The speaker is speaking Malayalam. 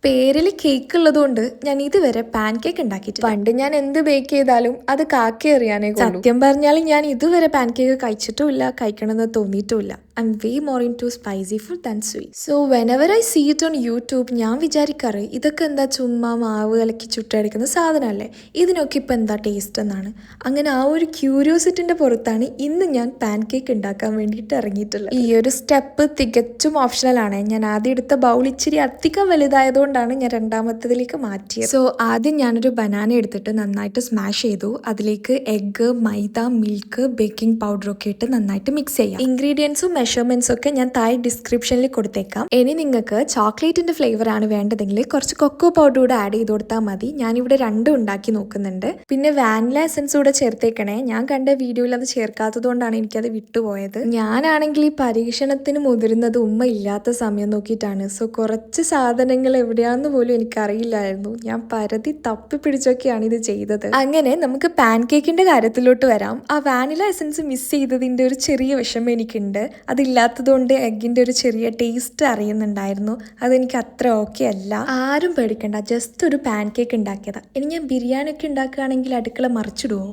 പേരിൽ കേക്ക് ഉള്ളതുകൊണ്ട് ഞാൻ ഇതുവരെ പാൻ കേക്ക് ഉണ്ടാക്കിയിട്ട് പണ്ട് ഞാൻ എന്ത് ബേക്ക് ചെയ്താലും അത് കാക്ക എറിയാനേ കൊള്ളൂ. സത്യം പറഞ്ഞാൽ ഞാൻ ഇതുവരെ പാൻ കേക്ക് കഴിച്ചിട്ടുമില്ല, കഴിക്കണമെന്ന് തോന്നിയിട്ടുമില്ല. I'm way more into spicy food than sweet. So whenever I see it on YouTube ഞാൻ വിചാരിക്കാറ് ഇതൊക്കെ എന്താ ചുമ്മാ മാവ് കലക്കി ചുട്ടെടുക്കുന്ന സാധനമല്ലേ, ഇതിനൊക്കെ ഇപ്പം എന്താ ടേസ്റ്റ് എന്നാണ്. അങ്ങനെ ആ ഒരു ക്യൂരിയോസിറ്റിൻ്റെ പുറത്താണ് ഇന്ന് ഞാൻ പാൻ കേക്ക് ഉണ്ടാക്കാൻ വേണ്ടിയിട്ട് ഇറങ്ങിയിട്ടുള്ളത്. ഈ ഒരു സ്റ്റെപ്പ് തികച്ചും ഓപ്ഷണലാണ്. ഞാൻ ആദ്യം എടുത്ത ബൗൾ ഇച്ചിരി അധികം വലുതായതുകൊണ്ടാണ് ഞാൻ രണ്ടാമത്തതിലേക്ക് മാറ്റിയത്. സോ ആദ്യം ഞാനൊരു ബനാന എടുത്തിട്ട് നന്നായിട്ട് സ്മാഷ് ചെയ്തു. അതിലേക്ക് എഗ്ഗ്, മൈദ, മിൽക്ക്, ബേക്കിംഗ് പൗഡർ ഒക്കെ ഇട്ട് നന്നായിട്ട് മിക്സ് ചെയ്യാം. ഇൻഗ്രീഡിയൻസും മെഷർമെന്റ്സും ഒക്കെ ഞാൻ താഴെ ഡിസ്ക്രിപ്ഷനിൽ കൊടുത്തേക്കാം. ഇനി നിങ്ങൾക്ക് ചോക്ലേറ്റിന്റെ ഫ്ലേവർ ആണ് വേണ്ടതെങ്കിൽ കുറച്ച് കൊക്കോ പൗഡർ കൂടെ ആഡ് ചെയ്ത് കൊടുത്താൽ മതി. ഞാനിവിടെ രണ്ടും ഉണ്ടാക്കി നോക്കുന്നുണ്ട്. പിന്നെ വാനില എസൻസ് കൂടെ ചേർത്തേക്കണേ. ഞാൻ കണ്ട വീഡിയോയിൽ അത് ചേർക്കാത്തത് കൊണ്ടാണ് എനിക്കത് വിട്ടുപോയത്. ഞാനാണെങ്കിൽ ഈ പരീക്ഷണത്തിന് മുതിരുന്നത് ഉമ്മ ഇല്ലാത്ത സമയം നോക്കിയിട്ടാണ്. സോ കുറച്ച് സാധനങ്ങൾ എവിടെയാന്ന് പോലും എനിക്കറിയില്ലായിരുന്നു. ഞാൻ പരതി തപ്പി പിടിച്ചൊക്കെയാണ് ഇത് ചെയ്തത്. അങ്ങനെ നമുക്ക് പാൻ കേക്കിന്റെ കാര്യത്തിലോട്ട് വരാം. ആ വാനില എസൻസ് മിസ് ചെയ്തതിന്റെ ഒരു ചെറിയ വിഷമം എനിക്കുണ്ട്. അതില്ലാത്തതുകൊണ്ട് എഗ്ഗിന്റെ ഒരു ചെറിയ ടേസ്റ്റ് അറിയുന്നുണ്ടായിരുന്നു. അതെനിക്ക് അത്ര ഓക്കെ അല്ല. ആരും പേടിക്കണ്ട, ജസ്റ്റ് ഒരു പാൻ കേക്ക് ഉണ്ടാക്കിയതാ. ഇനി ഞാൻ ബിരിയാണി ഒക്കെ ഉണ്ടാക്കുകയാണെങ്കിൽ അടുക്കള മറിച്ചിടുവോ?